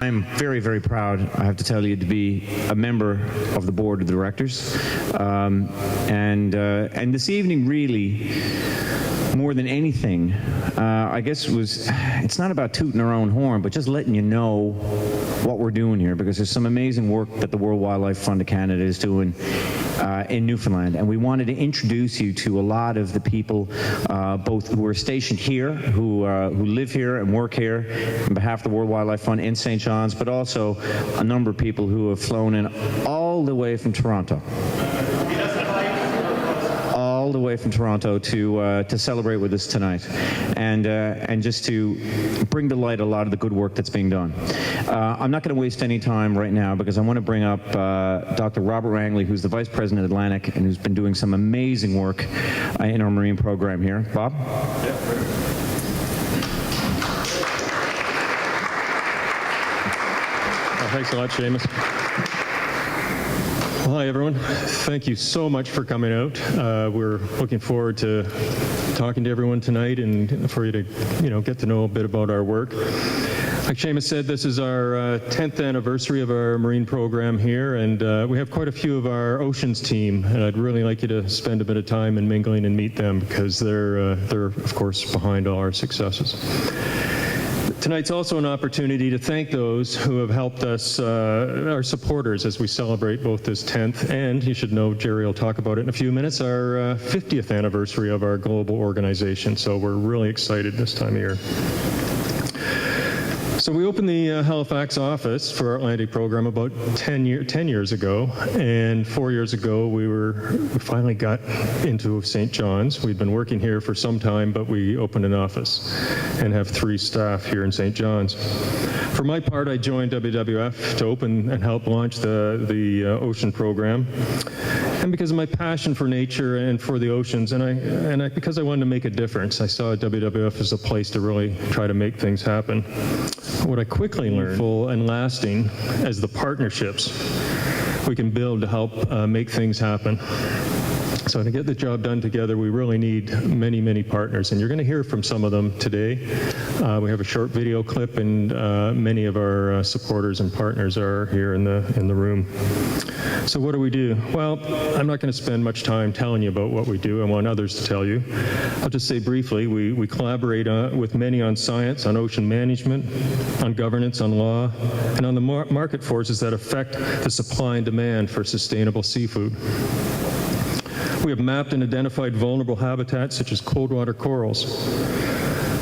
I'm very, very proud, I have to tell you, to be a member of the board of directors. And this evening, really, more than anything, I guess it's not about tooting our own horn, but just letting you know what we're doing here, because there's some amazing work that the World Wildlife Fund of Canada is doing in Newfoundland, and we wanted to introduce you to a lot of the people, both who are stationed here, who live here and work here on behalf of the World Wildlife Fund in St. John's, but also a number of people who have flown in all the way from Toronto. All the way from Toronto to celebrate with us tonight, and just to bring to light a lot of the good work that's being done. I'm not going to waste any time right now, because I want to bring up Dr. Robert Rangley, who's the Vice President of Atlantic and who's been doing some amazing work in our marine program here. Bob? Yeah. Thanks a lot, Seamus. Well, hi, everyone. Thank you so much for coming out. We're looking forward to talking to everyone tonight and for you to, get to know a bit about our work. Like Seamus said, this is our 10th anniversary of our marine program here, and we have quite a few of our oceans team, and I'd really like you to spend a bit of time in mingling and meet them, because they're of course behind all our successes. Tonight's also an opportunity to thank those who have helped us, our supporters, as we celebrate both this 10th and, you should know, Gerry will talk about it in a few minutes, our 50th anniversary of our global organization. So we're really excited this time of year. So we opened the Halifax office for our Atlantic program about 10 years ago, and 4 years ago we finally got into St. John's. We'd been working here for some time, but we opened an office and have 3 staff here in St. John's. For my part, I joined WWF to open and help launch the ocean program, and because of my passion for nature and for the oceans, and because I wanted to make a difference, I saw WWF as a place to really try to make things happen. What I quickly learned, full and lasting, as the partnerships we can build to help make things happen. So to get the job done together, we really need many, many partners, and you're going to hear from some of them today. We have a short video clip, and many of our supporters and partners are here in the room. So what do we do? Well, I'm not going to spend much time telling you about what we do. I want others to tell you. I'll just say briefly, we collaborate with many on science, on ocean management, on governance, on law, and on the market forces that affect the supply and demand for sustainable seafood. We have mapped and identified vulnerable habitats such as cold water corals,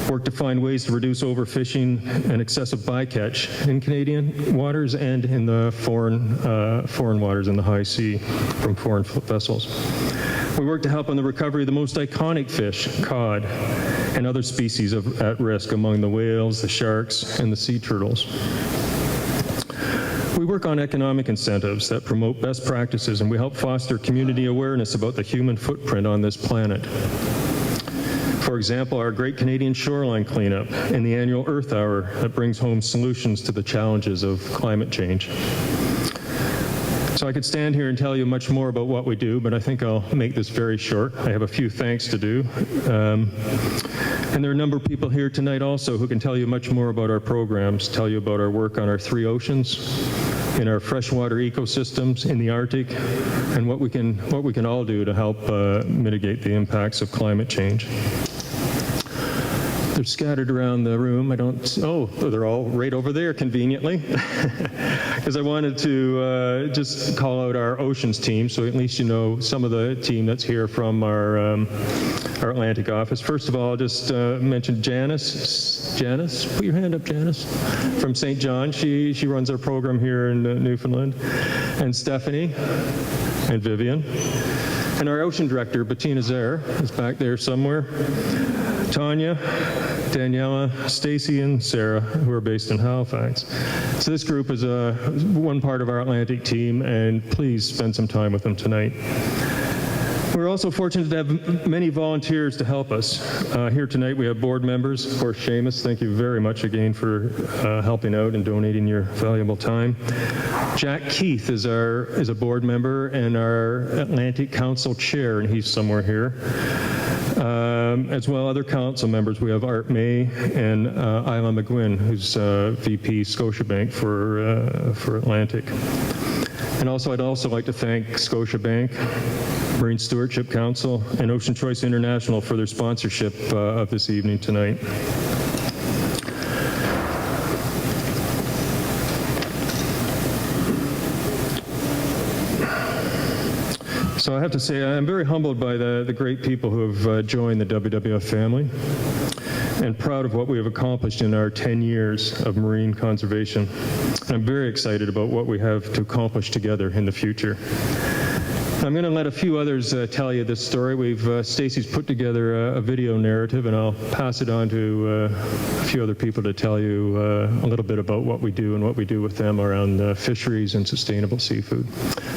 work to find ways to reduce overfishing and excessive bycatch in Canadian waters and in the foreign waters in the high sea from foreign vessels. We work to help on the recovery of the most iconic fish, cod, and other species at risk among the whales, the sharks, and the sea turtles. We work on economic incentives that promote best practices, and we help foster community awareness about the human footprint on this planet. For example, our Great Canadian Shoreline Cleanup and the annual Earth Hour that brings home solutions to the challenges of climate change. So I could stand here and tell you much more about what we do, but I think I'll make this very short. I have a few thanks to do. And there are a number of people here tonight also who can tell you much more about our programs, tell you about our work on our 3 oceans, in our freshwater ecosystems, in the Arctic, and what we can all do to help mitigate the impacts of climate change. They're scattered around the room. They're all right over there conveniently. Because I wanted to just call out our oceans team, so at least you know some of the team that's here from our Atlantic office. First of all, I'll just mention Janice. Janice, put your hand up, Janice. From St. John. She runs our program here in Newfoundland. And Stephanie and Vivian. And our ocean director, Bettina Zare, is back there somewhere. Tanya, Daniela, Stacy, and Sarah, who are based in Halifax. So this group is one part of our Atlantic team, and please spend some time with them tonight. We're also fortunate to have many volunteers to help us. Here tonight we have board members. Of course, Seamus, thank you very much again for helping out and donating your valuable time. Jack Keith is a board member and our Atlantic Council chair, and he's somewhere here. As well, other council members, we have Art May and Isla McGuinn, who's VP Scotiabank for Atlantic. And also, I'd also like to thank Scotiabank, Marine Stewardship Council, and Ocean Choice International for their sponsorship of this evening tonight. So I have to say, I'm very humbled by the great people who have joined the WWF family, and proud of what we have accomplished in our 10 years of marine conservation. I'm very excited about what we have to accomplish together in the future. I'm going to let a few others tell you this story. Stacy's put together a video narrative, and I'll pass it on to a few other people to tell you a little bit about what we do and what we do with them around fisheries and sustainable seafood.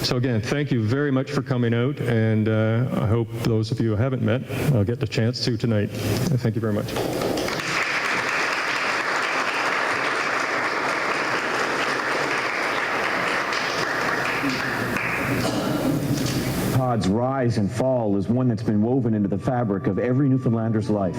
So again, thank you very much for coming out, and I hope those of you who haven't met, I'll get the chance to tonight. Thank you very much. Cod's rise and fall is one that's been woven into the fabric of every Newfoundlander's life.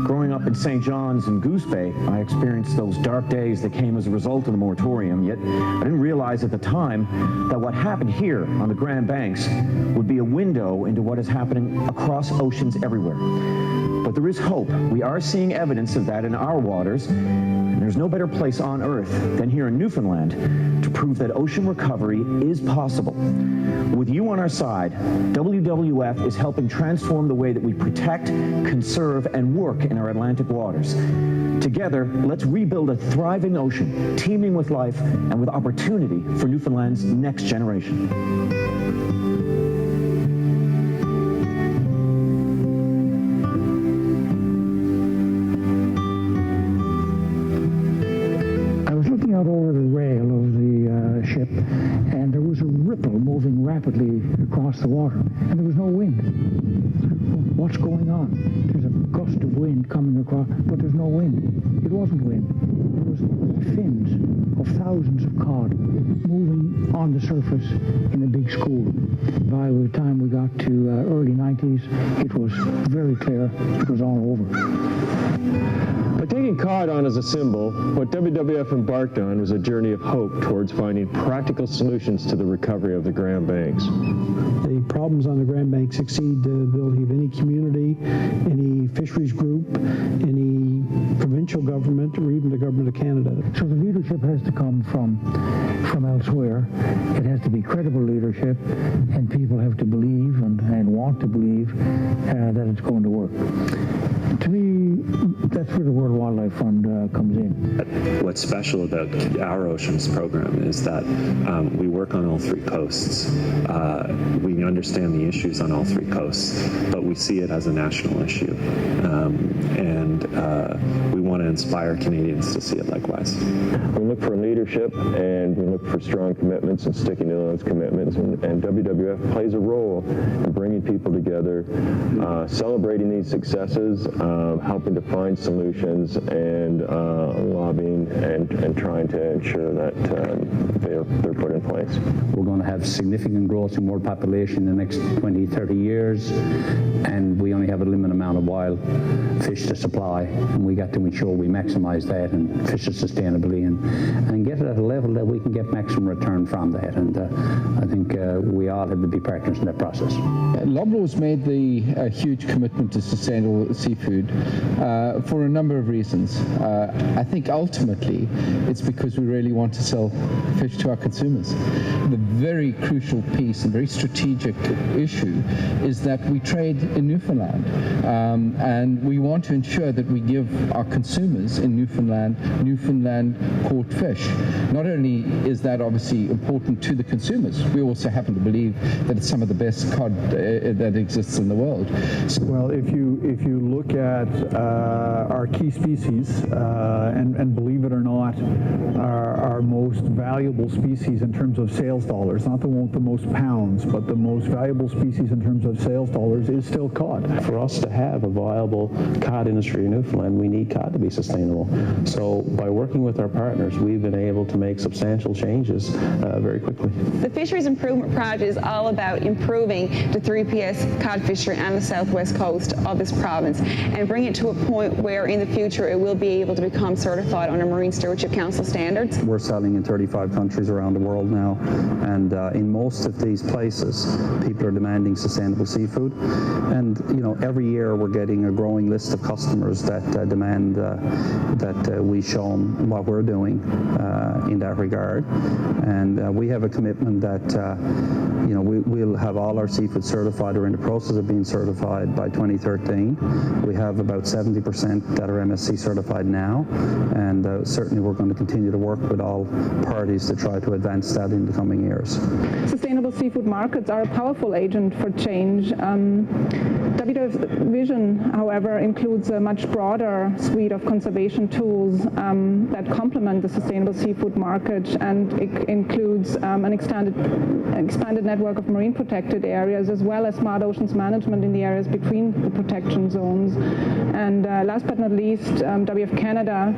Growing up in St. John's and Goose Bay, I experienced those dark days that came as a result of the moratorium, yet I didn't realize at the time that what happened here on the Grand Banks would be a window into what is happening across oceans everywhere. But there is hope. We are seeing evidence of that in our waters, and there's no better place on Earth than here in Newfoundland to prove that ocean recovery is possible. With you on our side, WWF is helping transform the way that we protect, conserve, and work in our Atlantic waters. Together, let's rebuild a thriving ocean, teeming with life and with opportunity for Newfoundland's next generation. Out over the rail of the ship, and there was a ripple moving rapidly across the water, and there was no wind. What's going on? There's a gust of wind coming across, but there's no wind. It wasn't wind. It was fins of thousands of cod moving on the surface in a big school. By the time we got to early 90s, it was very clear it was all over. By taking cod on as a symbol, what WWF embarked on was a journey of hope towards finding practical solutions to the recovery of the Grand Banks. The problems on the Grand Banks exceed the ability of any community, any fisheries group, any provincial government, or even the government of Canada. So the leadership has to come from elsewhere. It has to be credible leadership, and people have to believe and want to believe that it's going to work. To me, that's where the World Wildlife Fund comes in. What's special about our Oceans program is that we work on all three coasts. We understand the issues on all three coasts, but we see it as a national issue. And we want to inspire Canadians to see it likewise. We look for leadership, and we look for strong commitments and sticking to those commitments, and WWF plays a role in bringing people together, celebrating these successes, helping to find solutions, and lobbying and trying to ensure that they're put in place. We're going to have significant growth in world population in the next 20, 30 years, and we only have a limited amount of wild fish to supply, and we got to ensure we maximize that and fish it sustainably and get it at a level that we can get maximum return from that, and I think we all have to be partners in that process. Loblaws made a huge commitment to sustainable seafood for a number of reasons. I think ultimately it's because we really want to sell fish to our consumers. The very crucial piece and very strategic issue is that we trade in Newfoundland, and we want to ensure that we give our consumers in Newfoundland caught fish. Not only is that obviously important to the consumers, we also happen to believe that it's some of the best cod that exists in the world. Well, if you look at our key species, and believe it or not, our most valuable species in terms of sales dollars, not the one with the most pounds, but the most valuable species in terms of sales dollars is still cod. For us to have a viable cod industry in Newfoundland, we need cod to be sustainable. sustainable. So by working with our partners, we've been able to make substantial changes very quickly. The Fisheries Improvement Project is all about improving the 3PS cod fishery and the southwest coast of this province and bring it to a point where in the future it will be able to become certified under Marine Stewardship Council standards. We're selling in 35 countries around the world now, and in most of these places, people are demanding sustainable seafood. And you know, every year we're getting a growing list of customers that demand that we show them what we're doing in that regard. And we have a commitment that you know, we'll have all our seafood certified or in the process of being certified by 2013. We have about 70% that are MSC certified now, and certainly we're going to continue to work with all parties to try to advance that in the coming years. Sustainable seafood markets are a powerful agent for change. WWF's vision, however, includes a much broader suite of conservation tools that complement the sustainable seafood market, and it includes an expanded network of marine protected areas, as well as smart oceans management in the areas between the protection zones. And last but not least, WWF Canada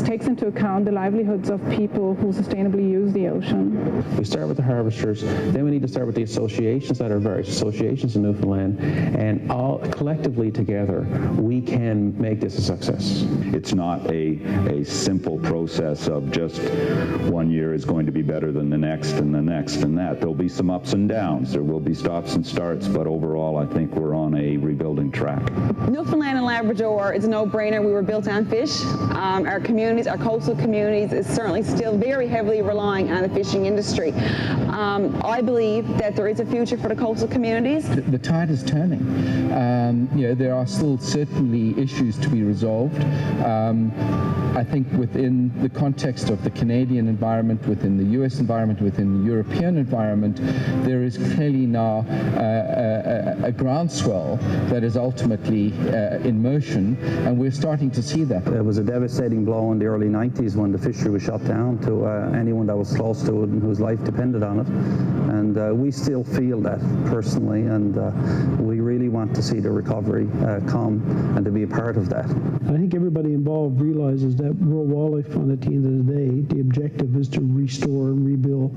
takes into account the livelihoods of people who sustainably use the ocean. We start with the harvesters, then we need to start with the associations that are various associations in Newfoundland, and all collectively together we can make this a success. It's not a simple process of just 1 year is going to be better than the next and the next and that. There'll be some ups and downs, there will be stops and starts, but overall I think we're on a rebuilding track. Newfoundland and Labrador is a no-brainer. We were built on fish. Our communities, our coastal communities, is certainly still very heavily relying on the fishing industry. I believe that there is a future for the coastal communities. The tide is turning. You know, there are still certainly issues to be resolved. I think within the context of the Canadian environment, within the US environment, within the European environment, there is clearly now a groundswell that is ultimately in motion, and we're starting to see that. It was a devastating blow in the early 90s when the fishery was shut down to anyone that was close to it and whose life depended on it. And we still feel that personally, and we really want to see the recovery come and to be a part of that. I think everybody involved realizes that World Wildlife Fund, at the end of the day, the objective is to restore and rebuild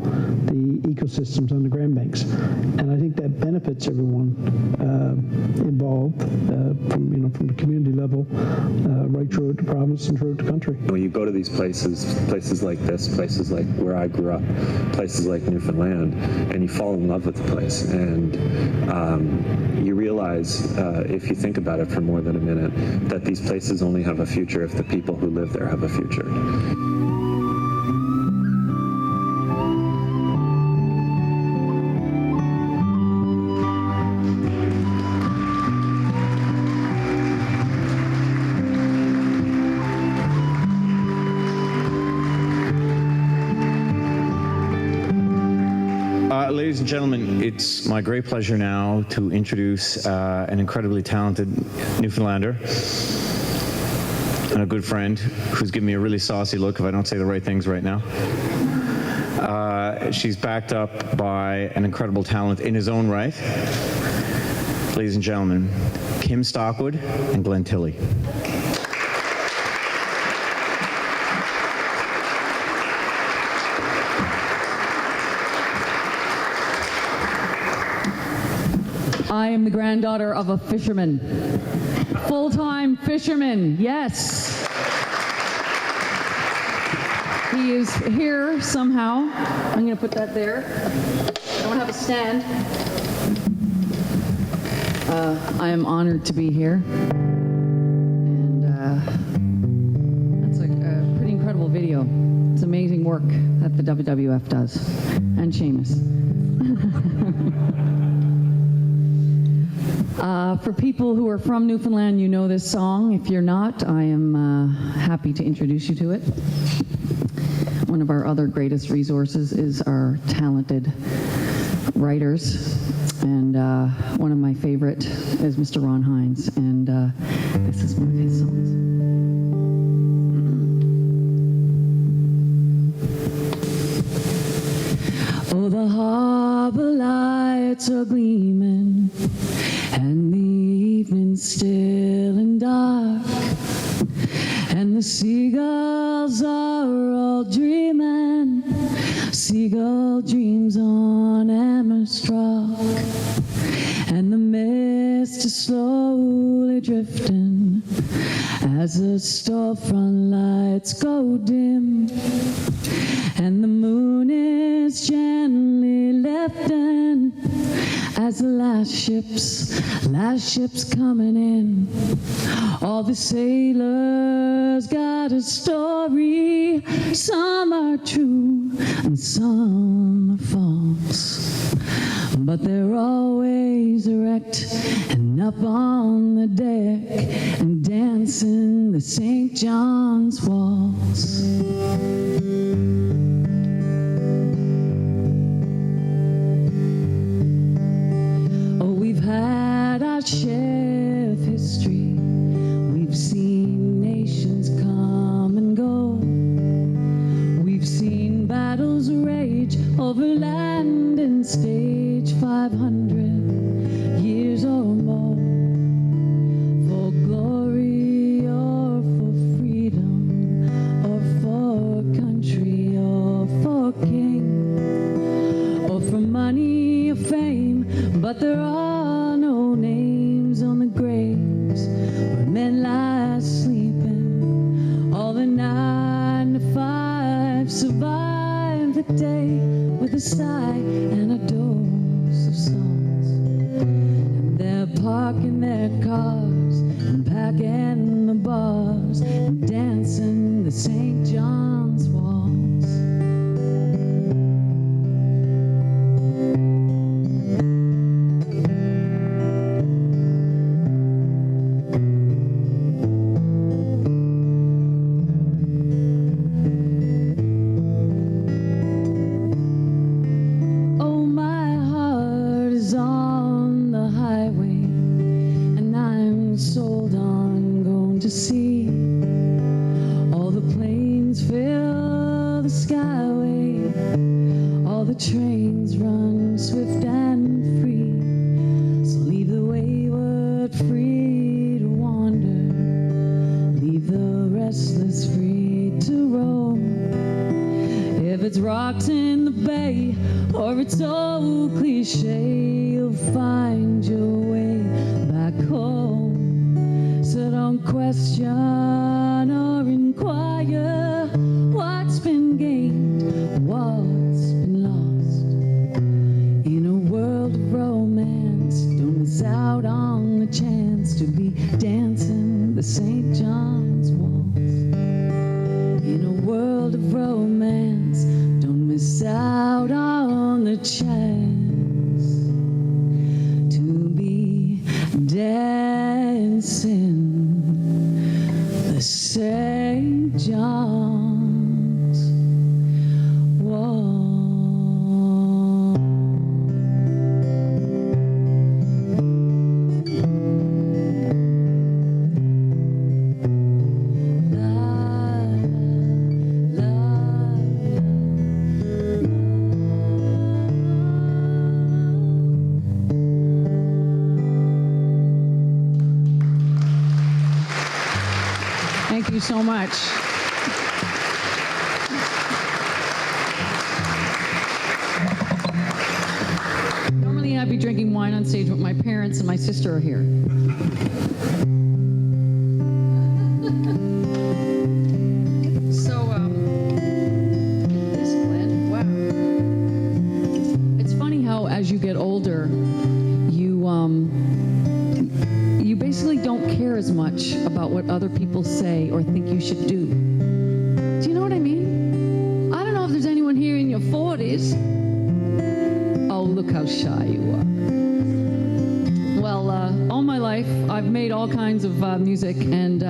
the ecosystems on the Grand Banks. And I think that benefits everyone involved from the community level right throughout the province and throughout the country. When you go to these places like this, places like where I grew up, places like Newfoundland, and you fall in love with the place, and you realize, if you think about it for more than a minute, that these places only have a future if the people who live there have a future. Ladies and gentlemen, it's my great pleasure now to introduce an incredibly talented Newfoundlander and a good friend who's giving me a really saucy look if I don't say the right things right now. She's backed up by an incredible talent in his own right. Ladies and gentlemen, Kim Stockwood and Glenn Tilley. I am the granddaughter of a fisherman. Full-time fisherman, yes. He is here somehow. I'm going to put that there. I don't have a stand. I am honored to be here. And that's a pretty incredible video. It's amazing work that the WWF does. And Seamus. For people who are from Newfoundland, you know this song. If you're not, I am happy to introduce you to it. One of our other greatest resources is our talented writers, and one of my favorite is Mr. Ron Hines, and this is one of his songs. Oh, the harbor lights are gleaming, and the evening's still and dark, the seagulls are all dreaming, seagull dreams on Amherst Rock, and the mist is slowly drifting as the storefront lights go dim, and the moon is gently lifting as the last ships coming in. All the sailors got a story, some are true and some are false, but they're always erect and up on the deck and dancing the St. John's waltz. Oh, we've had our share of history. We've seen nations come and go. We've seen battles rage over land and stage 500 years or more, for glory or for freedom or for country or for king or for money or fame, but there are no names on the graves where men lie sleeping. All the 9 to 5 survive the day with a sigh and a dose of songs. And they're parking their cars and packing the bars and dancing the St. John's waltz. Oh, my heart is on the highway, and I'm sold on going to sea. All the planes fill the skyway, all the trains run swift and free. So leave the wayward free to wander, leave the restless free to roam. If it's rocks in the bay or it's old cliche, you'll find your way back home. So don't question or inquire what's been gained, what's been lost. In a world of romance, don't miss out on the chance to be dancing the St. John's waltz. In a world of romance, don't miss out on the chance to be dancing the St. John's waltz. Thank you so much. Normally I'd be drinking wine on stage, but my parents and my sister are here. So, this Glenn, wow. It's funny how as you get older, you basically don't care as much about what other people say or think you should do. Do you know what I mean? I don't know if there's anyone here in your 40s. Oh, look how shy you are. Well, all my life, I've made all kinds of music, and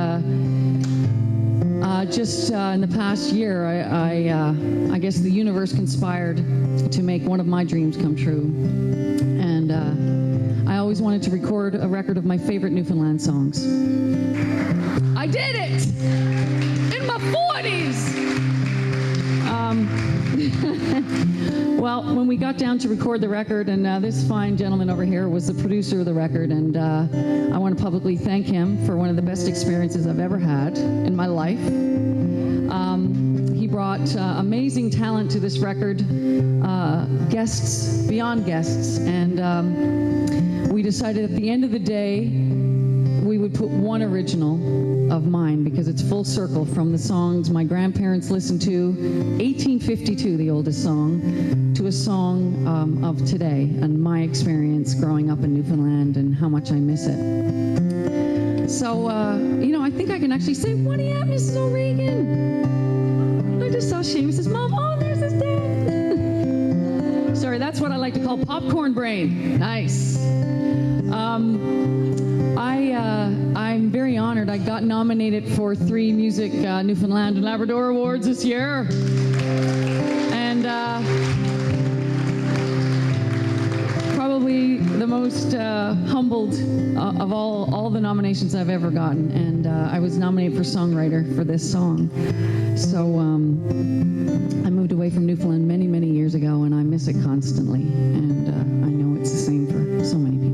just in the past year, I guess the universe conspired to make one of my dreams come true. And I always wanted to record a record of my favorite Newfoundland songs. I did it! In my 40s! Well, when we got down to record the record, and this fine gentleman over here was the producer of the record, and I want to publicly thank him for one of the best experiences I've ever had in my life. He brought amazing talent to this record, guests, beyond guests, and we decided at the end of the day we would put one original of mine because it's full circle from the songs my grandparents listened to, 1852, the oldest song, to a song of today and my experience growing up in Newfoundland and how much I miss it. So, I think I can actually say, what do you have, Mrs. O'Regan? I just saw Seamus's mom. Oh, there's his dad. Sorry, that's what I like to call popcorn brain. Nice. I'm very honored. I got nominated for 3 Music Newfoundland and Labrador Awards this year. And probably the most humbled of all the nominations I've ever gotten. And I was nominated for songwriter for this song. So I moved away from Newfoundland many, many years ago, and I miss it constantly. And I know it's the same for so many people.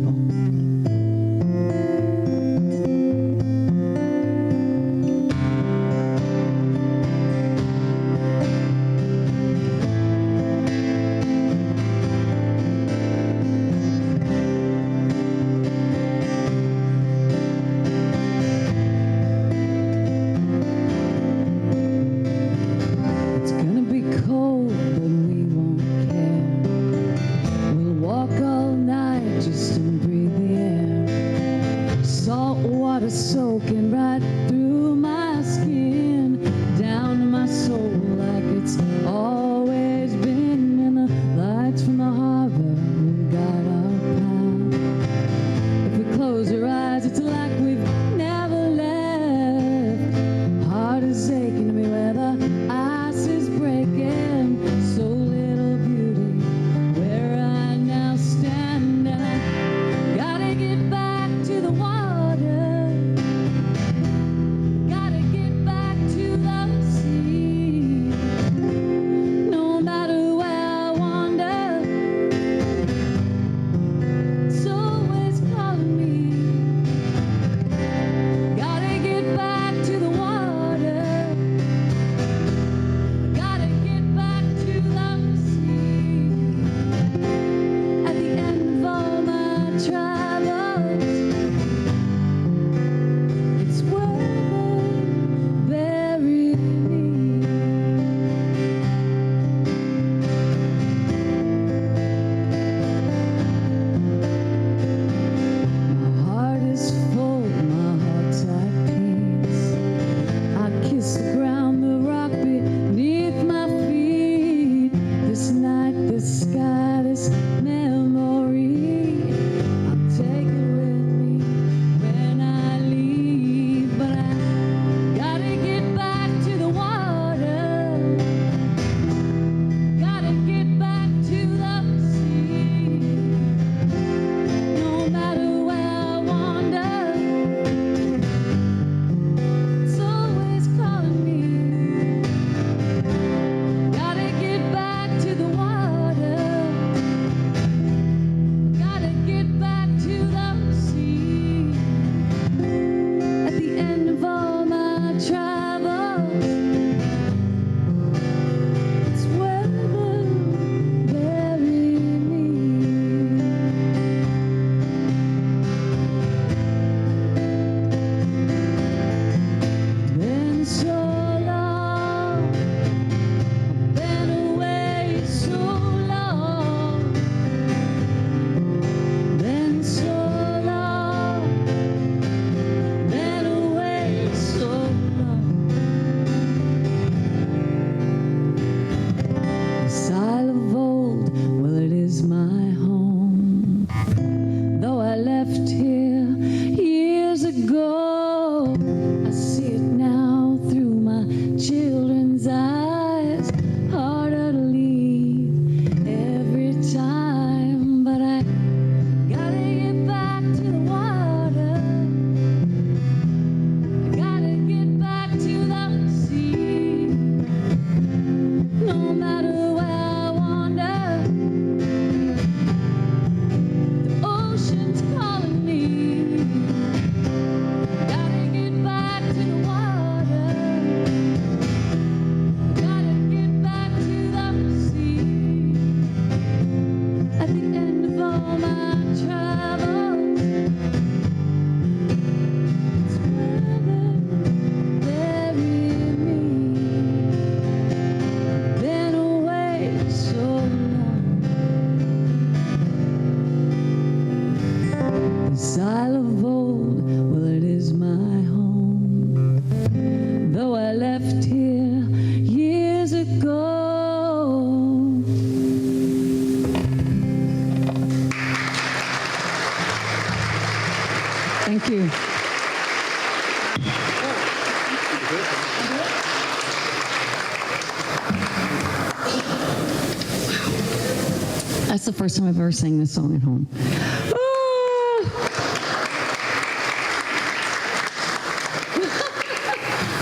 That's the first time I've ever sang this song at home.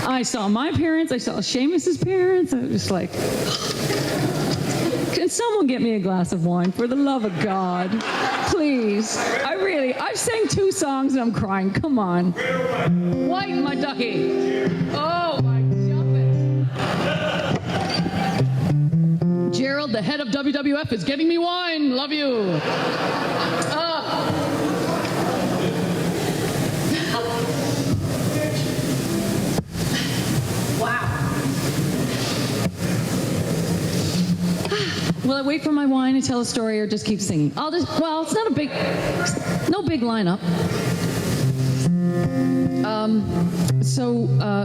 I saw my parents, I saw Seamus's parents, I was just like, can someone get me a glass of wine, for the love of God? Please. I've sang 2 songs and I'm crying, come on. White, my ducky. Oh, my jumping. Gerald, the head of WWF, is getting me wine, love you. Will I wait for my wine and tell a story or just keep singing? It's not no big lineup.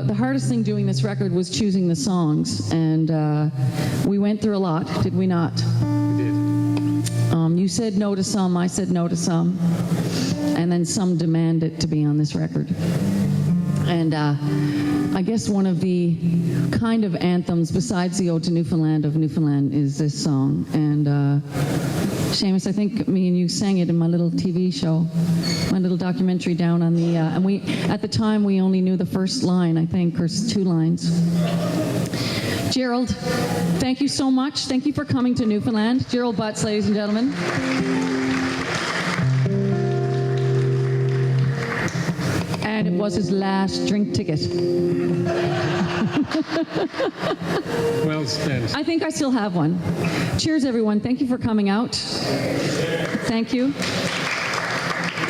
The hardest thing doing this record was choosing the songs, and we went through a lot, did we not? We did. You said no to some, I said no to some, and then some demanded to be on this record. And I guess one of the kind of anthems besides the Ode to Newfoundland of Newfoundland is this song. And Seamus, I think me and you sang it in my little TV show, my little documentary down on the, and at the time we only knew the first line, I think, or 2 lines. Gerald, thank you so much. Thank you for coming to Newfoundland. Gerald Butts, ladies and gentlemen. And it was his last drink ticket. Well spent. I think I still have one. Cheers, everyone. Thank you for coming out. Thank you.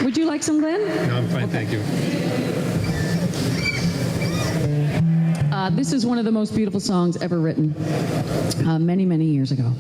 Would you like some, Glenn? No, I'm fine, thank you. This is one of the most beautiful songs ever written, many, many years ago.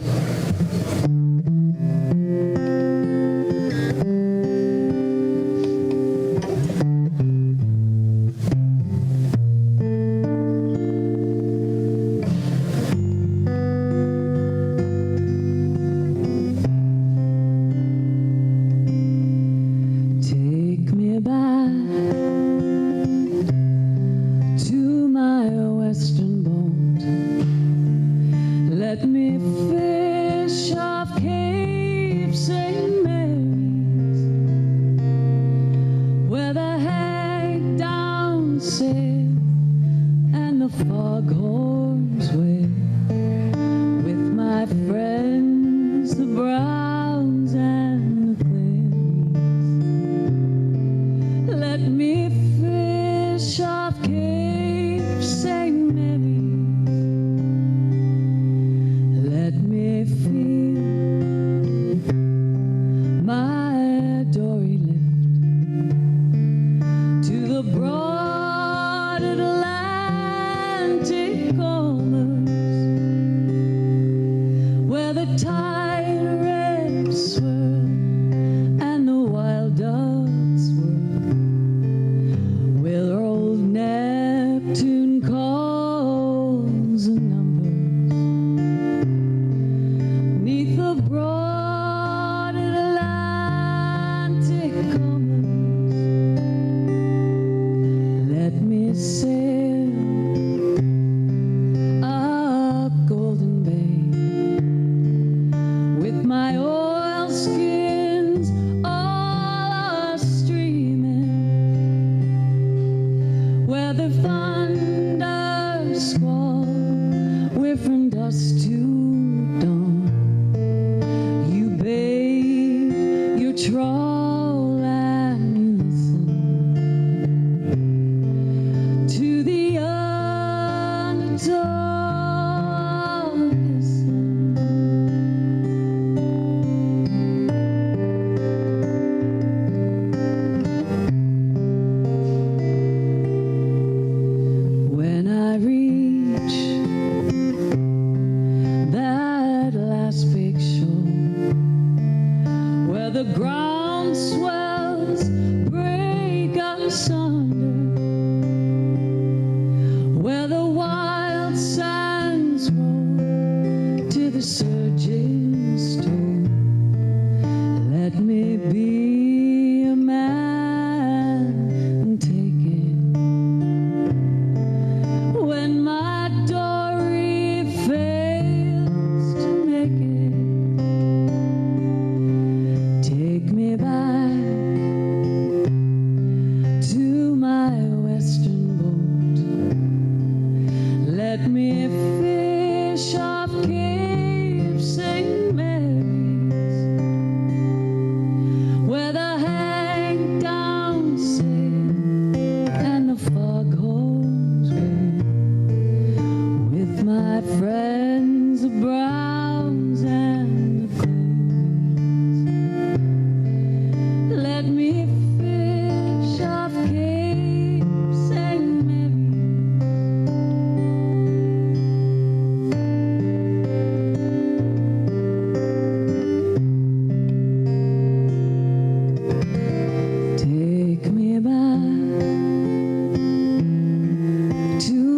where the thunder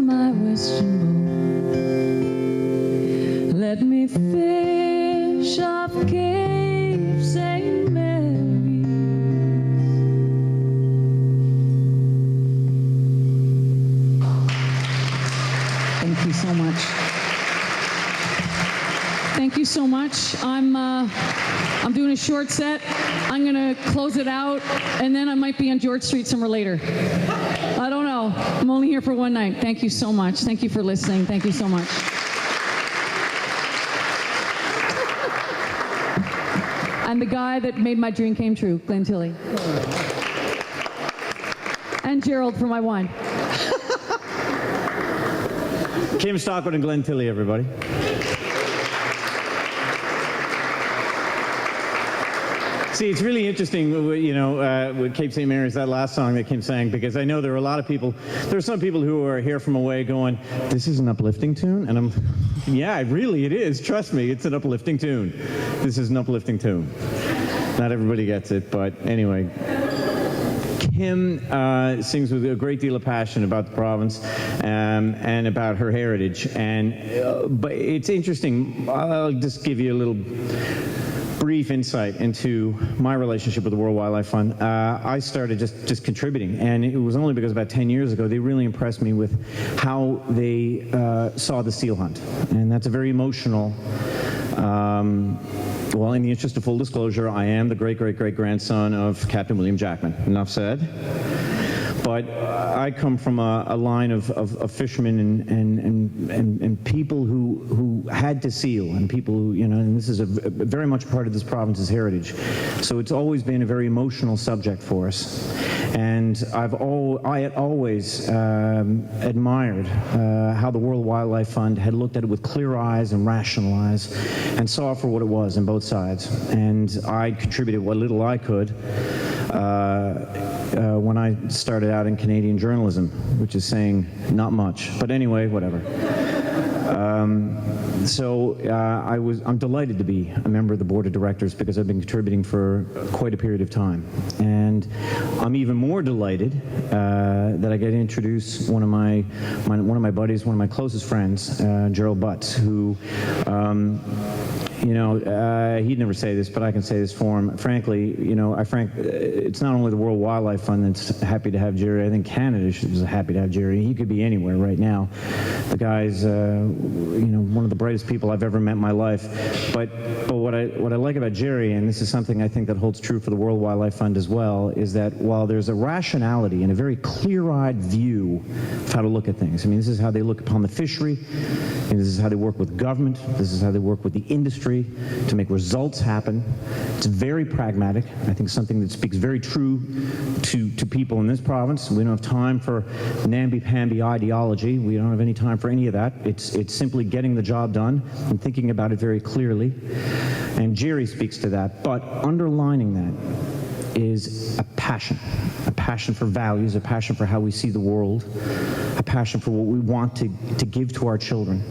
my western boat. Let me fish off Cape St. Mary's. Thank you so much. Thank you so much. I'm doing a short set. I'm going to close it out, and then I might be on George Street somewhere later. I don't know. I'm only here for one night. Thank you so much. Thank you for listening. Thank you so much. And the guy that made my dream came true, Glenn Tilley. And Gerald for my wine. Kim Stockwood and Glenn Tilley, everybody. See, it's really interesting, you know, with Cape St. Mary's, that last song that Kim sang, because I know there are a lot of people, there are some people who are here from away going, this is an uplifting tune? And I'm, yeah, really it is. Trust me, it's an uplifting tune. This is an uplifting tune. Not everybody gets it, but anyway. Kim sings with a great deal of passion about the province and about her heritage. And but it's interesting. I'll just give you a little brief insight into my relationship with the World Wildlife Fund. I started just contributing, and it was only because about 10 years ago they really impressed me with how they saw the seal hunt, and that's a very emotional. Well, in the interest of full disclosure, I am the great-great-great-grandson of Captain William Jackman. Enough said. But I come from a line of fishermen and people who had to seal, and people who, you know, and this is very much part of this province's heritage. So it's always been a very emotional subject for us. And I had always admired how the World Wildlife Fund had looked at it with clear eyes and rationalized and saw it for what it was on both sides. And I contributed what little I could when I started out in Canadian journalism, which is saying not much. But anyway, whatever. I'm delighted to be a member of the board of directors because I've been contributing for quite a period of time. And I'm even more delighted that I get to introduce one of my buddies, one of my closest friends, Gerald Butts, who you know, he'd never say this, but I can say this for him. Frankly, you know, it's not only the World Wildlife Fund that's happy to have Gerry. I think Canada is happy to have Gerry. He could be anywhere right now. The guy's, you know, one of the brightest people I've ever met in my life. But what I like about Gerry, and this is something I think that holds true for the World Wildlife Fund as well, is that while there's a rationality and a very clear-eyed view of how to look at things. I mean, this is how they look upon the fishery. And this is how they work with government. This is how they work with the industry to make results happen. It's very pragmatic. I think something that speaks very true to people in this province. We don't have time for namby-pamby ideology. We don't have any time for any of that. It's simply getting the job done and thinking about it very clearly. And Gerry speaks to that. But underlining that is a passion for values, a passion for how we see the world, a passion for what we want to give to our children,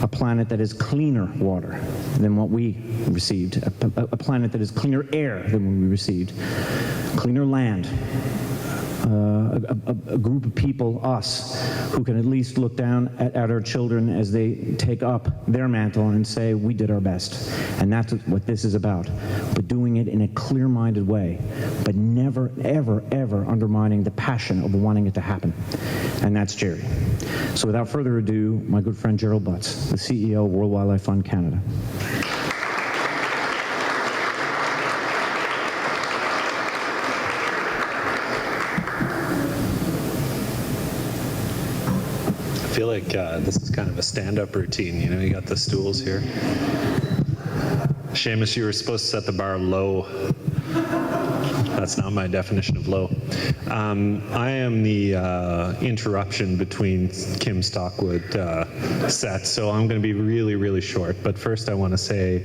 a planet that is cleaner water than what we received, a planet that is cleaner air than what we received, cleaner land, a group of people, us, who can at least look down at our children as they take up their mantle and say, we did our best. And that's what this is about. But doing it in a clear-minded way, but never, ever, ever undermining the passion of wanting it to happen. And that's Gerry. So without further ado, my good friend Gerald Butts, the CEO of World Wildlife Fund Canada. I feel like this is kind of a stand-up routine. You know, you got the stools here. Seamus, you were supposed to set the bar low. That's not my definition of low. I am the interruption between Kim Stockwood sets, so I'm going to be really, really short. But first I want to say,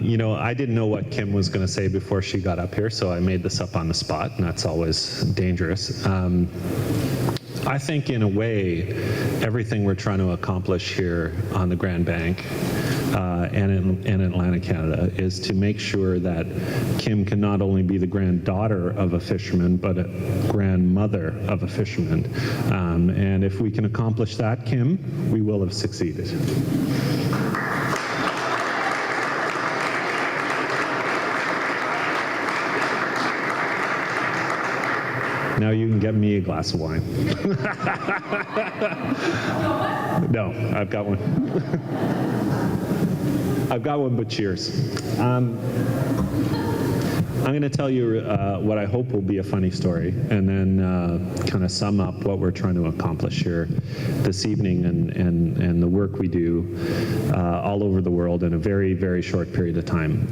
you know, I didn't know what Kim was going to say before she got up here, so I made this up on the spot, and that's always dangerous. I think in a way, everything we're trying to accomplish here on the Grand Bank and in Atlantic Canada is to make sure that Kim can not only be the granddaughter of a fisherman, but a grandmother of a fisherman. And if we can accomplish that, Kim, we will have succeeded. Now you can get me a glass of wine. No, I've got one. I've got one, but cheers. I'm going to tell you what I hope will be a funny story, and then kind of sum up what we're trying to accomplish here this evening and the work we do all over the world in a very, very short period of time.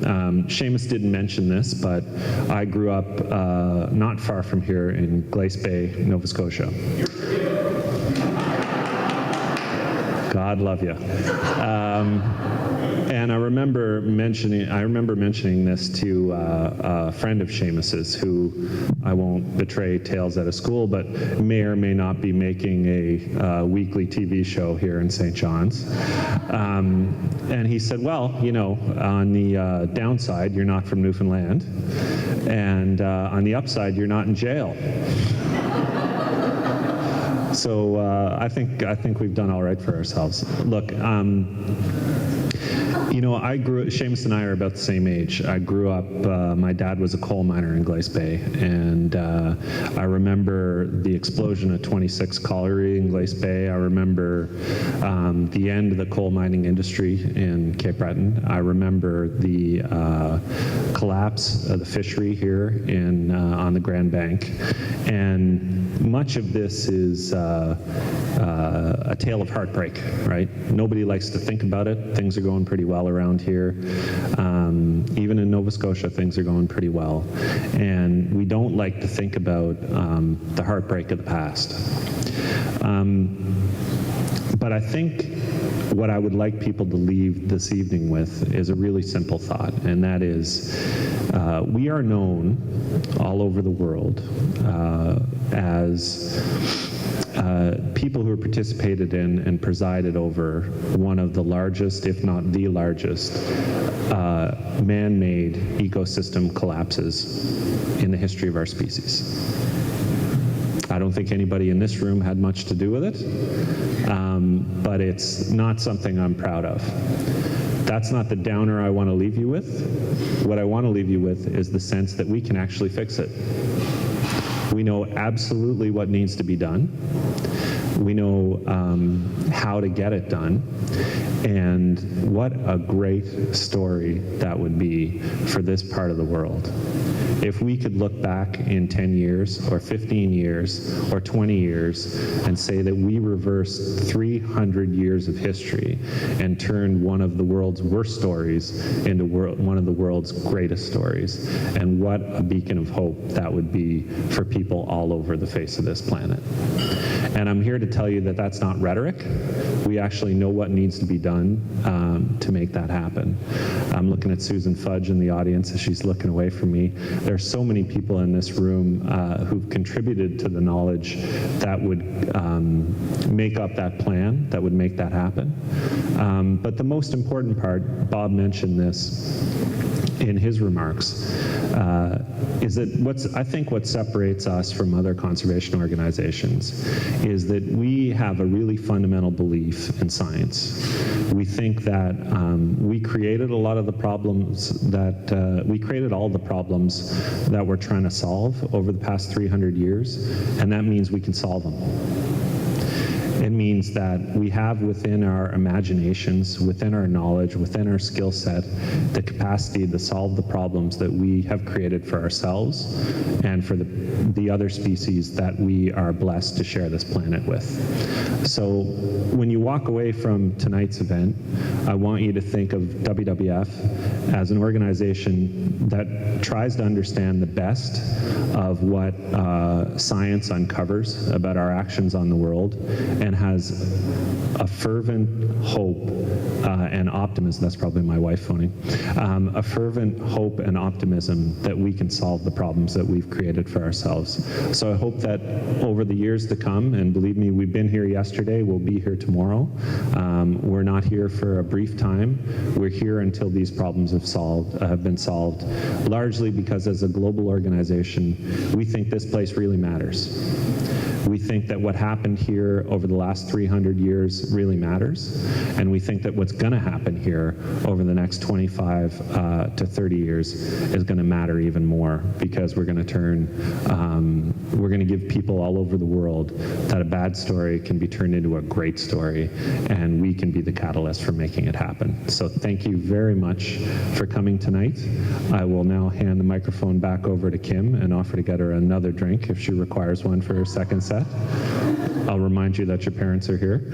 Seamus didn't mention this, but I grew up not far from here in Glace Bay, Nova Scotia. God love you. And I remember mentioning this to a friend of Seamus's, who I won't betray tales out of school, but may or may not be making a weekly TV show here in St. John's. And he said, well, you know, on the downside, you're not from Newfoundland, and on the upside, you're not in jail. So I think we've done all right for ourselves. Look, you know, Seamus and I are about the same age. I grew up, my dad was a coal miner in Glace Bay, and I remember the explosion of 26 Colliery in Glace Bay. I remember the end of the coal mining industry in Cape Breton. I remember the collapse of the fishery here on the Grand Bank. And much of this is a tale of heartbreak, right? Nobody likes to think about it. Things are going pretty well around here. Even in Nova Scotia, things are going pretty well. And we don't like to think about the heartbreak of the past. But I think what I would like people to leave this evening with is a really simple thought, and that is we are known all over the world as people who have participated in and presided over one of the largest, if not the largest, man-made ecosystem collapses in the history of our species. I don't think anybody in this room had much to do with it, but it's not something I'm proud of. That's not the downer I want to leave you with. What I want to leave you with is the sense that we can actually fix it. We know absolutely what needs to be done. We know how to get it done. And what a great story that would be for this part of the world. If we could look back in 10 years or 15 years or 20 years and say that we reversed 300 years of history and turned one of the world's worst stories into one of the world's greatest stories, and what a beacon of hope that would be for people all over the face of this planet. And I'm here to tell you that that's not rhetoric. We actually know what needs to be done to make that happen. I'm looking at Susan Fudge in the audience as she's looking away from me. There's so many people in this room who've contributed to the knowledge that would make up that plan, that would make that happen. But the most important part, Bob mentioned this in his remarks, is that I think what separates us from other conservation organizations is that we have a really fundamental belief in science. We think that we created a lot of the problems we created all the problems that we're trying to solve over the past 300 years, and that means we can solve them. It means that we have within our imaginations, within our knowledge, within our skill set, the capacity to solve the problems that we have created for ourselves and for the other species that we are blessed to share this planet with. So when you walk away from tonight's event, I want you to think of WWF as an organization that tries to understand the best of what science uncovers about our actions on the world, and how has a fervent hope and optimism. That's probably my wife phoning. A fervent hope and optimism that we can solve the problems that we've created for ourselves. So I hope that over the years to come, and believe me, we've been here yesterday, we'll be here tomorrow. We're not here for a brief time. We're here until these problems have been solved, largely because as a global organization, we think this place really matters. We think that what happened here over the last 300 years really matters, and we think that what's going to happen here over the next 25 to 30 years is going to matter even more, because we're going to give people all over the world that a bad story can be turned into a great story, and we can be the catalyst for making it happen. So thank you very much for coming tonight. I will now hand the microphone back over to Kim and offer to get her another drink if she requires one for her second set. I'll remind you that your parents are here.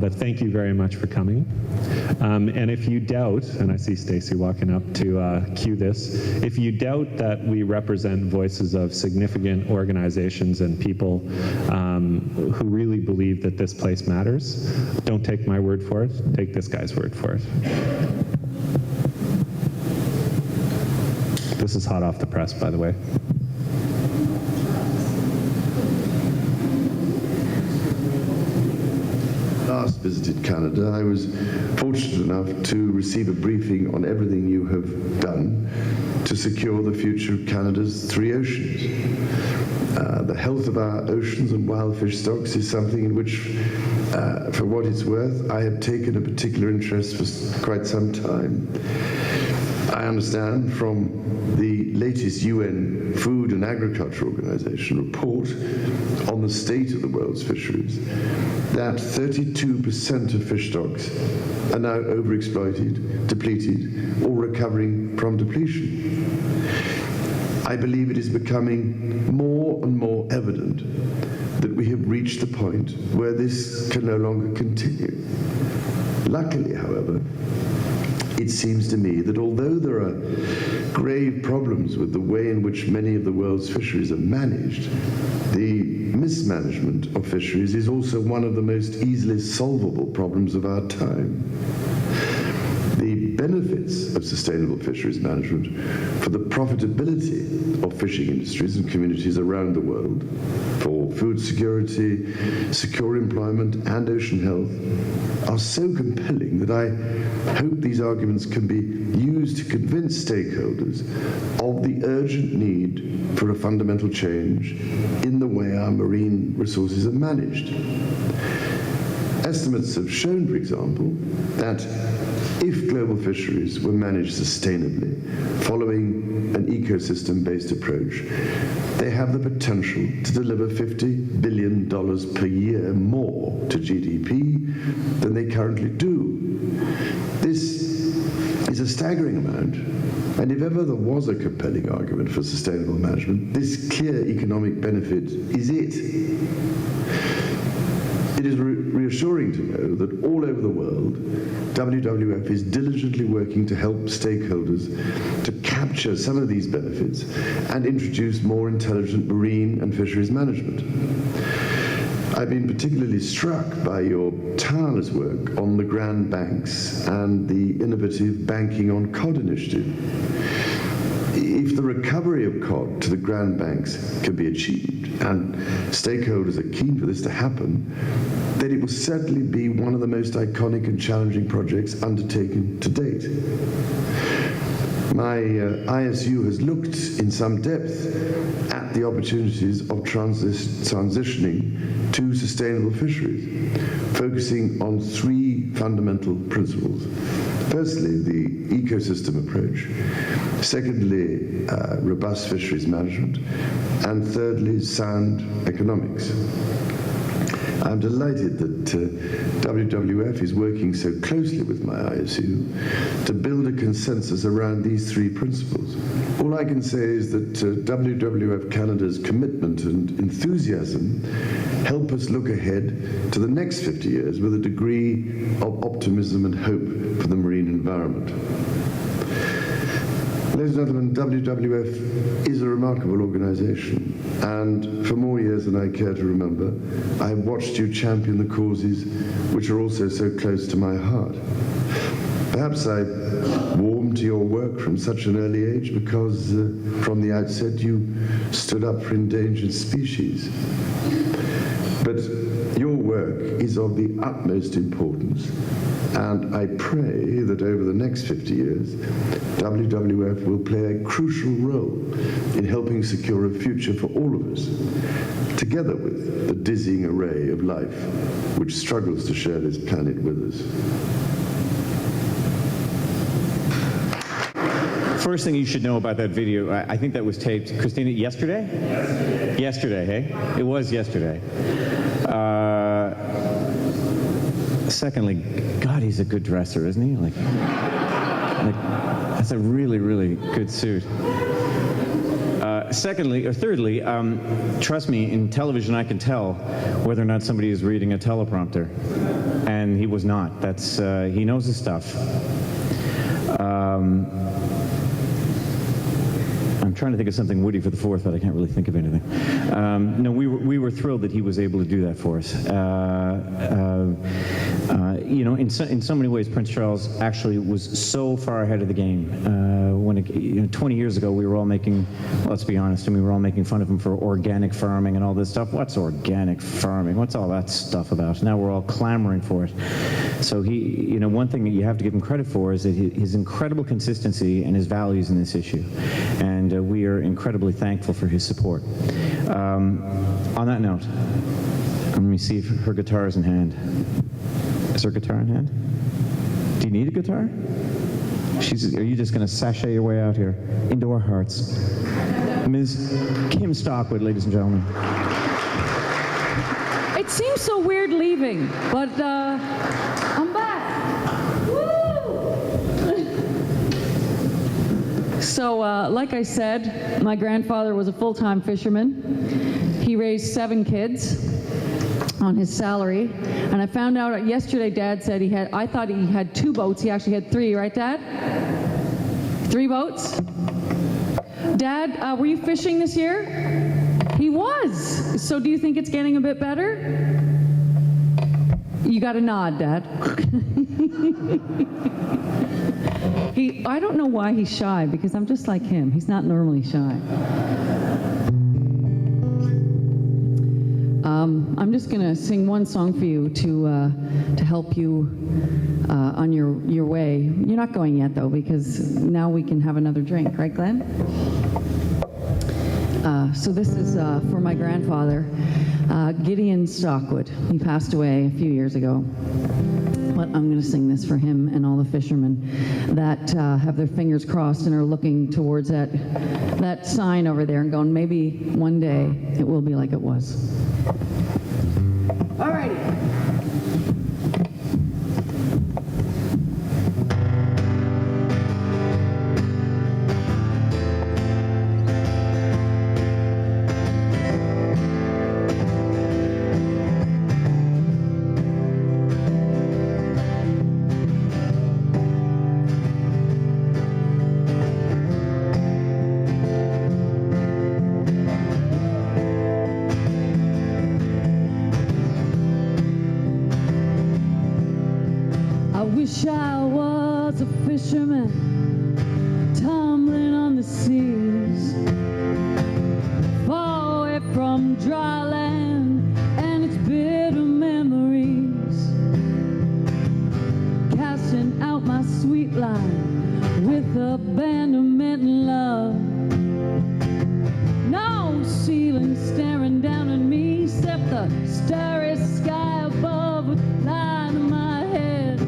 But thank you very much for coming. And if you doubt, and I see Stacy walking up to cue this, if you doubt that we represent voices of significant organizations and people who really believe that this place matters, don't take my word for it, take this guy's word for it. This is hot off the press, by the way. Last visited Canada, I was fortunate enough to receive a briefing on everything you have done to secure the future of Canada's three oceans. The health of our oceans and wild fish stocks is something in which, for what it's worth, I have taken a particular interest for quite some time. I understand from the latest UN Food and Agriculture Organization report on the state of the world's fisheries that 32% of fish stocks are now overexploited, depleted, or recovering from depletion. I believe it is becoming more and more evident that we have reached the point where this can no longer continue. Luckily, however, it seems to me that although there are grave problems with the way in which many of the world's fisheries are managed, the mismanagement of fisheries is also one of the most easily solvable problems of our time. The benefits of sustainable fisheries management for the profitability of fishing industries and communities around the world, for food security, secure employment, and ocean health, are so compelling that I hope these arguments can be used to convince stakeholders of the urgent need for a fundamental change in the way our marine resources are managed. Estimates have shown, for example, that if global fisheries were managed sustainably, following an ecosystem-based approach, they have the potential to deliver $50 billion per year more to GDP than they currently do. This is a staggering amount, and if ever there was a compelling argument for sustainable management, this clear economic benefit is it. It is reassuring to know that all over the world, WWF is diligently working to help stakeholders to capture some of these benefits and introduce more intelligent marine and fisheries management. I've been particularly struck by your tireless work on the Grand Banks and the innovative Banking on Cod initiative. If the recovery of cod to the Grand Banks can be achieved, and stakeholders are keen for this to happen, then it will certainly be one of the most iconic and challenging projects undertaken to date. My ISU has looked in some depth at the opportunities of transitioning to sustainable fisheries, focusing on three fundamental principles. Firstly, the ecosystem approach. Secondly, robust fisheries management. And thirdly, sound economics. I'm delighted that WWF is working so closely with my ISU to build a consensus around these three principles. All I can say is that WWF Canada's commitment and enthusiasm help us look ahead to the next 50 years with a degree of optimism and hope for the marine environment. Ladies and gentlemen, WWF is a remarkable organization, and for more years than I care to remember, I have watched you champion the causes which are also so close to my heart. Perhaps I warmed to your work from such an early age because from the outset you stood up for endangered species. But your work is of the utmost importance, and I pray that over the next 50 years, WWF will play a crucial role in helping secure a future for all of us, together with the dizzying array of life which struggles to share this planet with us. First thing you should know about that video, I think that was taped, Christina, yesterday? Yesterday, hey? It was yesterday. Secondly, God, he's a good dresser, isn't he? Like that's a really, really good suit. Thirdly, trust me, in television I can tell whether or not somebody is reading a teleprompter, and he was not. That's he knows his stuff. I'm trying to think of something witty for the fourth, but I can't really think of anything. No, we were thrilled that he was able to do that for us. You know, in so many ways, Prince Charles actually was so far ahead of the game. When 20 years ago, we were all making, let's be honest, and we were all making fun of him for organic farming and all this stuff. What's organic farming? What's all that stuff about? Now we're all clamoring for it. So he, one thing that you have to give him credit for is that his incredible consistency and his values in this issue. And we are incredibly thankful for his support. On that note, let me see if her guitar is in hand. Is her guitar in hand? Do you need a guitar? Are you just going to sashay your way out here into our hearts? Ms. Kim Stockwood, ladies and gentlemen. It seems so weird leaving, but I'm back. Woo! So, like I said, my grandfather was a full-time fisherman. He raised 7 kids on his salary, and I found out yesterday Dad said I thought he had 2 boats. He actually had 3, right, Dad? 3 boats? Dad, were you fishing this year? He was. So do you think it's getting a bit better? You got a nod, Dad. I don't know why he's shy, because I'm just like him. He's not normally shy. I'm just going to sing one song for you to help you on your way. You're not going yet, though, because now we can have another drink. Right, Glenn? So this is for my grandfather, Gideon Stockwood. He passed away a few years ago. But I'm going to sing this for him and all the fishermen that have their fingers crossed and are looking towards that sign over there and going, maybe one day it will be like it was. All righty. Wish I was a fisherman, tumbling on the seas, far away from dry land and its bitter memories, casting out my sweet line with abandonment and love. No ceiling staring down at me except the starry sky above with line in my head.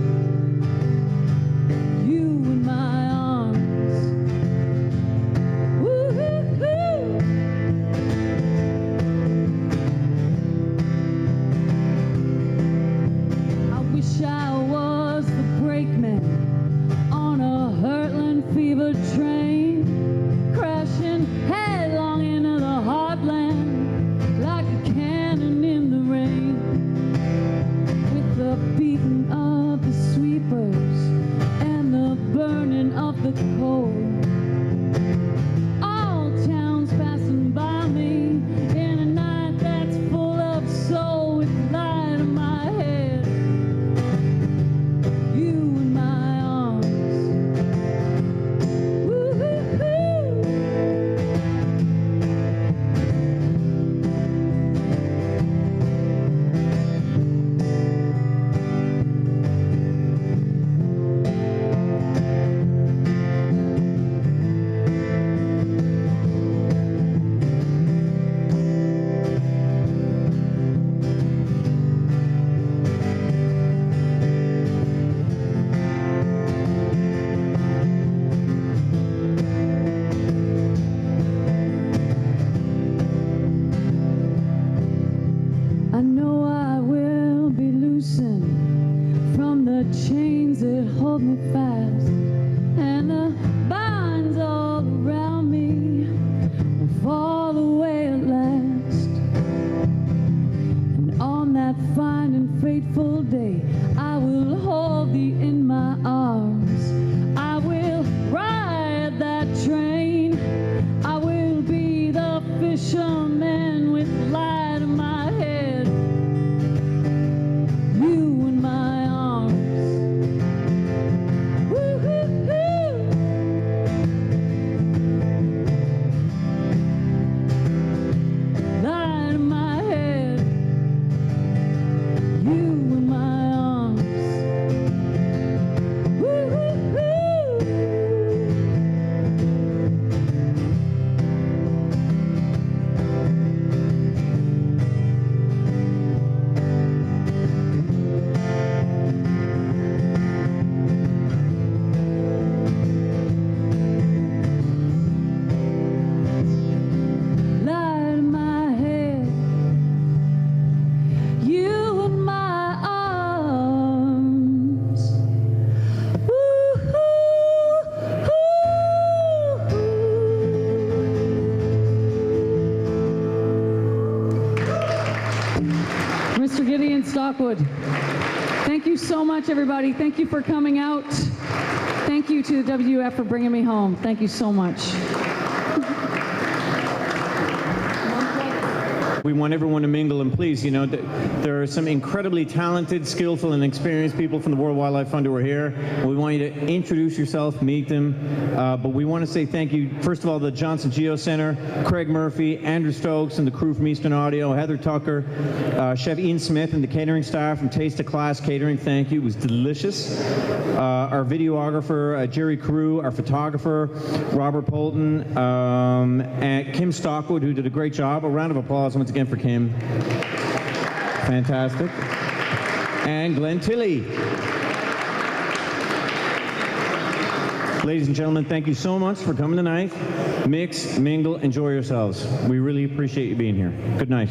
know I will be loosened from the chains that hold me fast, and the binds all around me will fall away at last. And on that fine and fateful day, I will hold thee in my arms. I will ride that train. I will be the fisherman with light in my head. You in my arms. Woo-hoo-hoo. Light in my head. You in my arms. Woo-hoo-hoo. Light in my head, you in my arms. Mr. Gideon Stockwood, thank you so much, everybody. Thank you for coming out. Thank you to the WWF for bringing me home. Thank you so much. We want everyone to mingle, and please, you know, there are some incredibly talented, skillful, and experienced people from the World Wildlife Fund who are here. We want you to introduce yourself, meet them, but we want to say thank you, first of all, to the Johnson Geo Center, Craig Murphy, Andrew Stokes, and the crew from Eastern Audio, Heather Tucker, Chef Ian Smith, and the catering staff from Taste of Class Catering. Thank you. It was delicious. Our videographer, Gerry Carew, our photographer, Robert Polton, and Kim Stockwood, who did a great job. A round of applause once again for Kim. Fantastic. And Glenn Tilley. Ladies and gentlemen, thank you so much for coming tonight. Mix, mingle, enjoy yourselves. We really appreciate you being here. Good night.